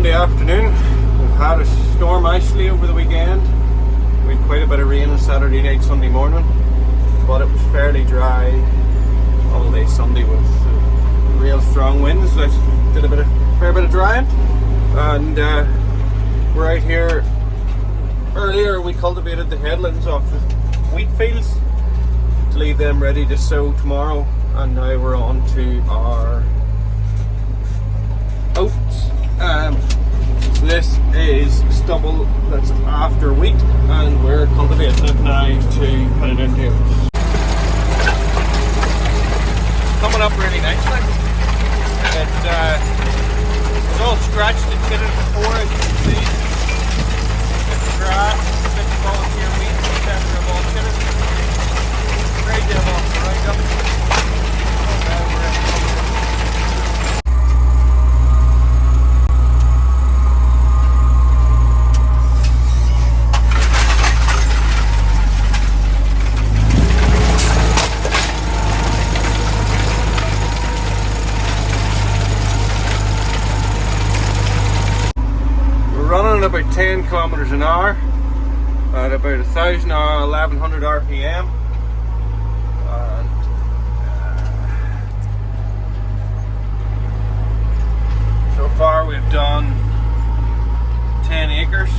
Sunday afternoon. We've had a storm actually over the weekend. We had quite a bit of rain on Saturday night, Sunday morning, but it was fairly dry all day Sunday with real strong winds that did a fair bit of drying. And we're out here. Earlier we cultivated the headlands off the wheat fields to leave them ready to sow tomorrow, and now we're on to our oats. This is stubble that's after wheat, and we're cultivating it now to put it into oats. Coming up really nicely. It was all scratched and kitted before, as you can see. Bits of grass, bits of volunteer wheat, etc. of all kitted. Great deal off the right up. Now we're in the running at about 10 kilometers an hour at about 1,000 or 1,100 RPM, and so far we've done 10 acres.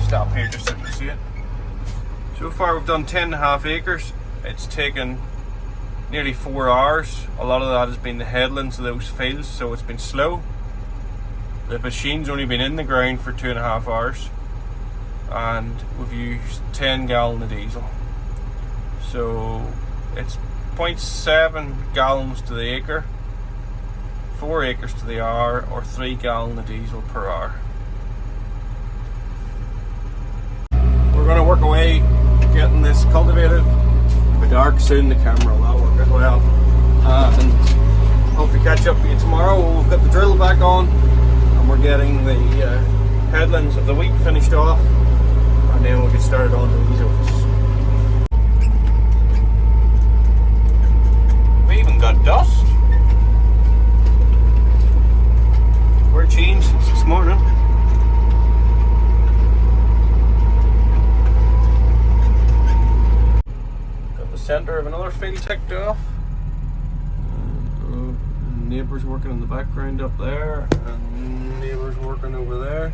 Stop here just so you can see it. So far we've done 10.5 acres. It's taken nearly 4 hours. A lot of that has been the headlands of those fields, so it's been slow. The machine's only been in the ground for 2.5 hours, and we've used 10 gallon of diesel. So it's 0.7 gallons to the acre, 4 acres to the hour, or 3 gallon of diesel per hour. We're going to work away getting this cultivated. It'll be dark soon, the camera will not work as well. And hopefully catch up with you tomorrow. We've got the drill back on. We're getting the headlands of the wheat finished off, and then we'll get started on these oats. We even got dust. We're changed since this morning. Got the centre of another field ticked off. Neighbours working in the background up there, and neighbours working over there.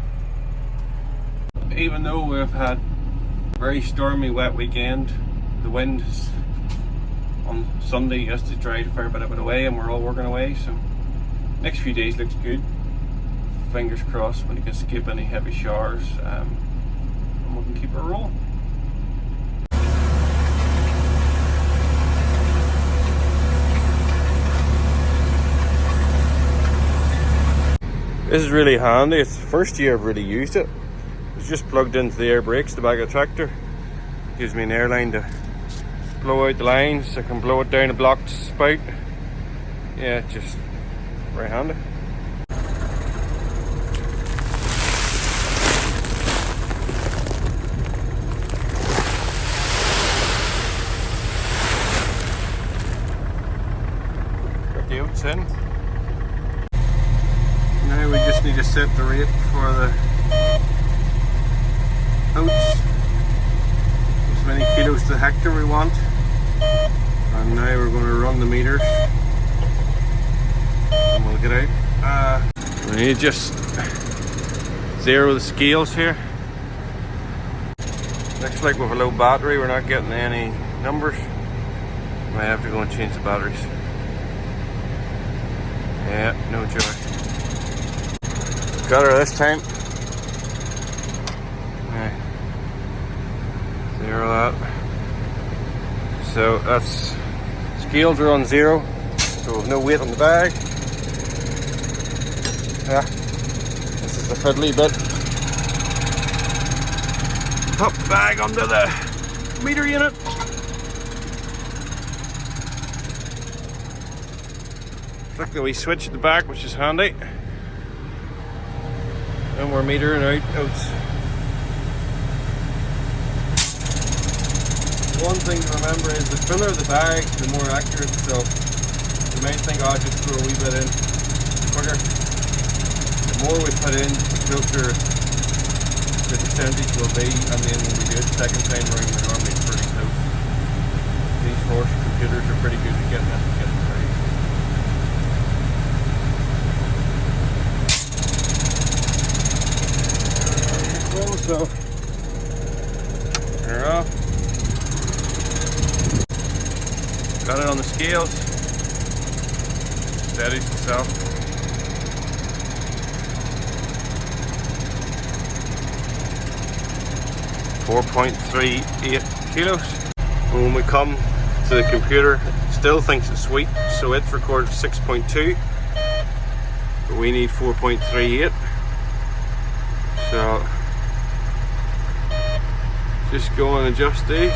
Even though we've had a very stormy, wet weekend, the wind is on Sunday just to try to fair bit of it away, and we're all working away. So next few days looks good. Fingers crossed when you can skip any heavy showers, and we can keep it rolling. This is really handy. It's the first year I've really used it. It's just plugged into the air brakes, the back of the tractor. Gives me an air line to blow out the lines. I can blow it down a blocked spout. Yeah, just very handy. Got the oats in. Now we just need to set the rate for the oats, as many kilos to the hectare we want, and now we're going to run the meters and we'll get out. We need to just zero the scales here. Looks like with a low battery we're not getting any numbers. Might have to go and change the batteries. Yeah, no joy. Got her this time. Okay. Zero that. So that's, scales are on 0, so we've no weight on the bag. Yeah, this is the fiddly bit. Pop the bag under the meter unit. Click the wee switch at the back, which is handy. And we're metering out oats. One thing to remember is the fuller the bag, the more accurate. So you might think, oh, just throw a wee bit in quicker. The more we put in, the closer the percentage will be, and then when we do it the second time around, we're normally pretty close. These Horsch computers are pretty good at getting it right. So, there we go. Got it on the scales. Steadies itself. 4.38 kilos. And when we come to the computer, it still thinks it's sweet, so it's recorded 6.2, but we need 4.38. So just go and adjust these.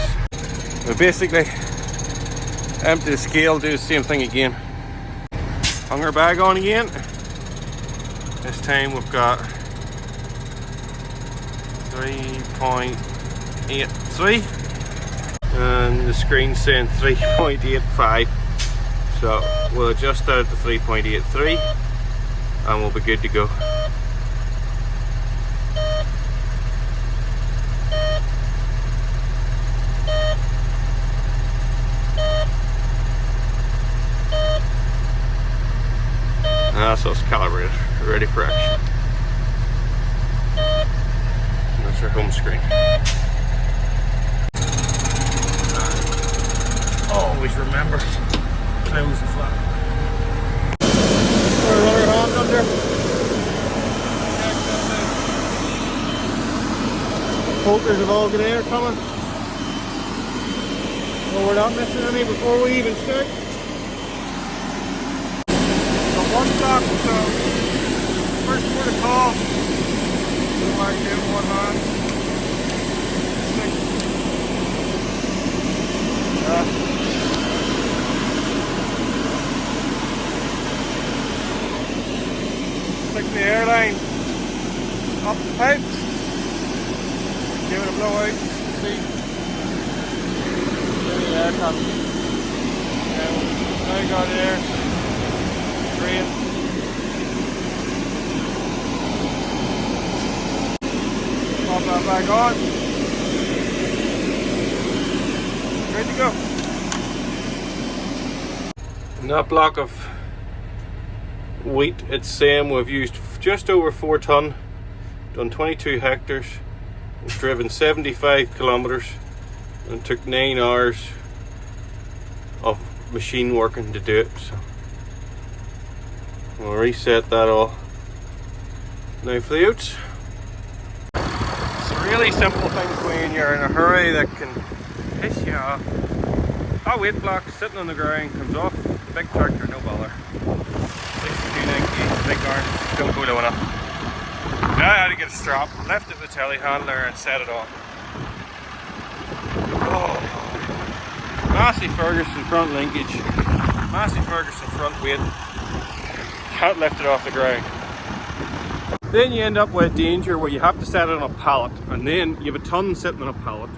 We basically empty the scale, do the same thing again. Hung our bag on again. This time we've got 3.83 and the screen's saying 3.85, so we'll adjust that to 3.83 and we'll be good to go. And that's us calibrated, ready for action. And that's our home screen. Always remember, close the flap. Put another hand under. Filters have all got air coming. So we're not missing any before we even start. One stock, so first port of call, we'll like do one hand. Stick the airline up the pipe, give it a blow out, see, get the air cut. Now you got air. Pop that back on. Ready to go. In that block of wheat, it's saying we've used just over 4 ton, done 22 hectares, we've driven 75 kilometers, and it took 9 hours of machine working to do it. So we'll reset that all. Now for the oats. It's really simple things when you're in a hurry that can piss you off. That weight block sitting on the ground comes off the big tractor, no bother. 62.98, big iron, don't go low enough. Now I had to get a strap, left it with the telehandler and set it on. Oh. Massey Ferguson front linkage, Massey Ferguson front weight. Can't lift it off the ground. Then you end up with danger where you have to set it on a pallet, and then you have a ton sitting on a pallet,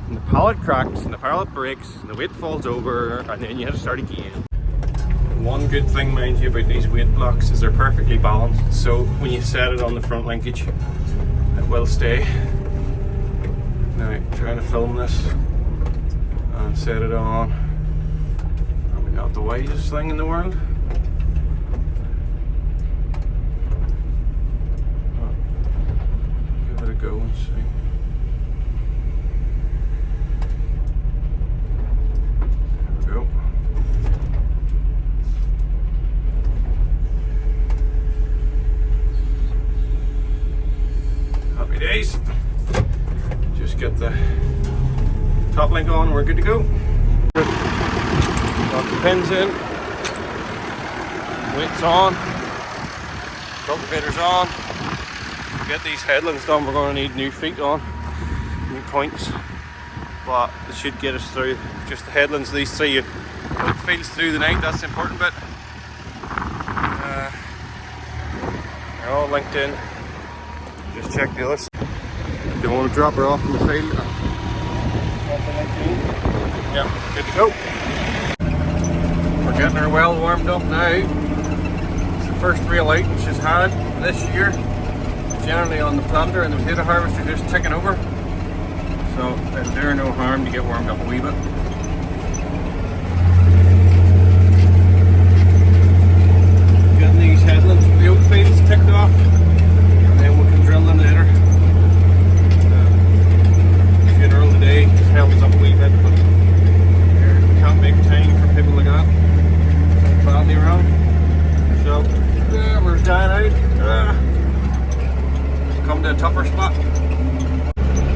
and the pallet cracks and the pallet breaks and the weight falls over, and then you have to start again. One good thing, mind you, about these weight blocks is they're perfectly balanced, so when you set it on the front linkage it will stay. Now I'm trying to film this and set it on. Probably not the wisest thing in the world. Go and see. There we go. Happy days. Just get the top link on and we're good to go. Got the pins in. Weight's on. Cultivator's on. Get these headlands done, we're going to need new feet on, new points, but it should get us through. Just the headlands, these three, it feels through the night, that's the important bit. They're all linked in. Just check the others. Don't want to drop her off in the field. Yep, good to go. We're getting her well warmed up now. First real outing she's had this year. Generally on the planter and the potato harvester just ticking over. So it'll do her no harm to get warmed up a wee bit. Getting these headlands with the oat fields ticked off, and then we can drill them later. Funeral today has held us up a wee bit, but we can't make time for people like that. Badly around. So we're down out. Come to a tougher spot.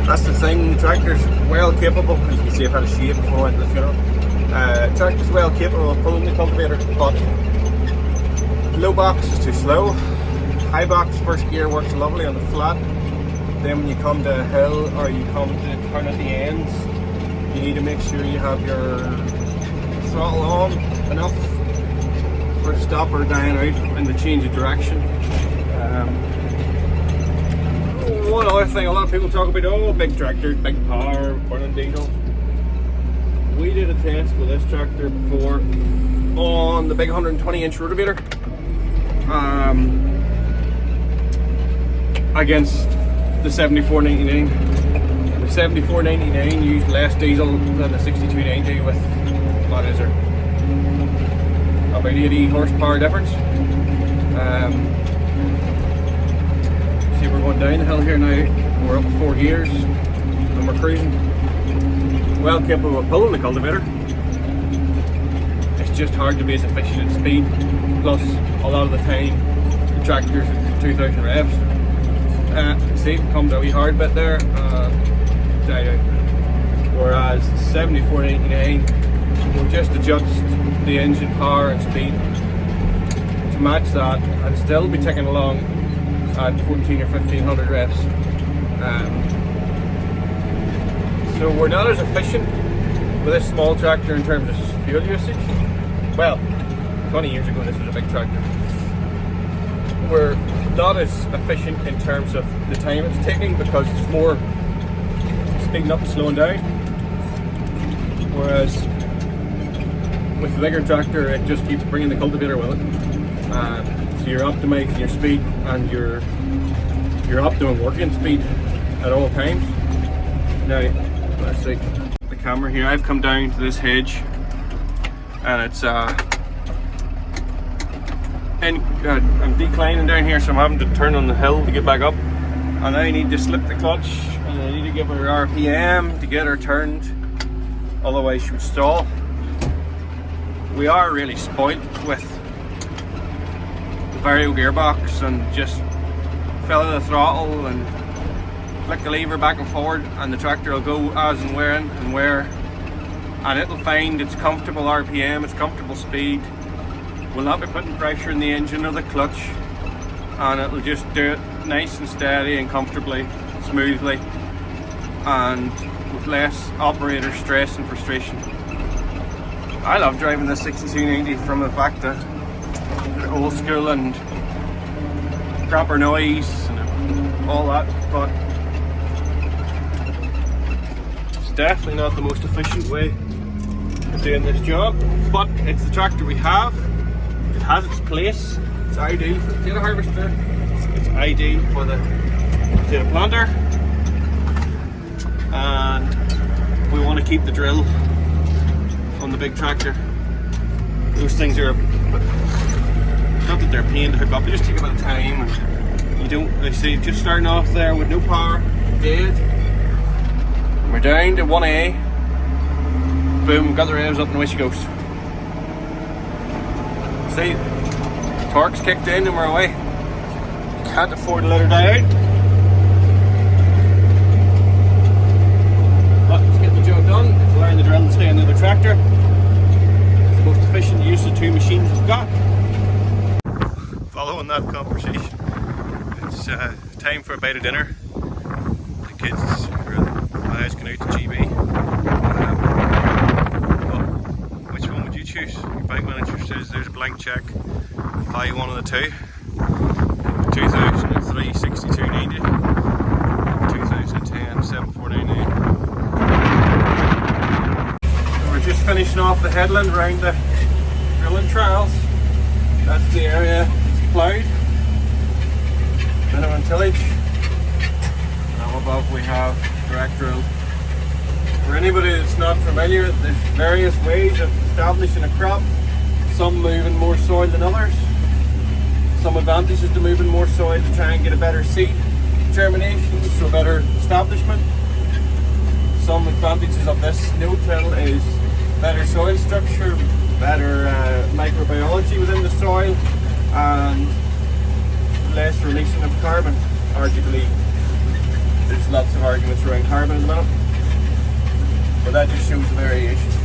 That's the thing, the tractor's well capable, as you can see I've had a shave before I went to the funeral. Tractor's well capable of pulling the cultivator, but low box is too slow. High box first gear works lovely on the flat. Then when you come to a hill or you come to turn at the ends, you need to make sure you have your throttle on enough for a stop or down out and the change of direction. One other thing, a lot of people talk about, oh, big tractors, big power, burning diesel. We did a test with this tractor before on the big 120-inch rotavator against the 7499. The 7499 used less diesel than the 6290 with, what is there, about 80 horsepower difference. See, we're going down the hill here now. We're up 4 gears and we're cruising. Well capable of pulling the cultivator. It's just hard to be as efficient at speed. Plus, a lot of the time, the tractor's at 2000 revs. See, it comes a wee hard bit there. Died out. Whereas 7499 will just adjust the engine power and speed to match that and still be ticking along at 14 or 1500 revs. So we're not as efficient with this small tractor in terms of fuel usage. Well, 20 years ago this was a big tractor. We're not as efficient in terms of the time it's taking because there's more speeding up and slowing down. Whereas with the bigger tractor it just keeps bringing the cultivator with it. So you're optimizing your speed and your optimum working speed at all times. Now, let's see the camera here. I've come down to this hedge and it's I'm declining down here, so I'm having to turn on the hill to get back up. And I need to slip the clutch and I need to give her RPM to get her turned, otherwise she would stall. We are really spoilt with vario gearbox and just fill the throttle and flick the lever back and forward and the tractor will go as and where and it'll find its comfortable RPM, its comfortable speed. Will not be putting pressure in the engine or the clutch and it'll just do it nice and steady and comfortably, smoothly and with less operator stress and frustration. I love driving this 6290 from the fact that old school and proper noise and all that, but it's definitely not the most efficient way of doing this job. But it's the tractor we have. It has its place. It's ideal for the potato harvester. It's ideal for the potato planter, and we want to keep the drill on the big tractor. Those things are, not that they're a pain to hook up, they just take a bit of time and you don't, like I say, just starting off there with no power, dead. And we're down to 1A, boom, got the revs up and away she goes. See, torque's kicked in and we're away. Can't afford to let her die out. But let's get the job done, it's allowing the drill to stay on the other tractor. It's the most efficient use of two machines we've got. Following that conversation, it's time for a bite of dinner. The kids are going out to GB. Well, which one would you choose? Your bank manager says there's a blank check. Buy one of the two. 2003 6290, 2010 7499. We're just finishing off the headland around the drilling trials. That's the area. It's ploughed, minimum tillage, and up above we have direct drill. For anybody that's not familiar, there's various ways of establishing a crop, some moving more soil than others. Some advantages to moving more soil to try and get a better seed germination, so better establishment. Some advantages of this no-till is better soil structure, better microbiology within the soil, and less releasing of carbon. Arguably, there's lots of arguments around carbon at the minute, but that just shows the variation.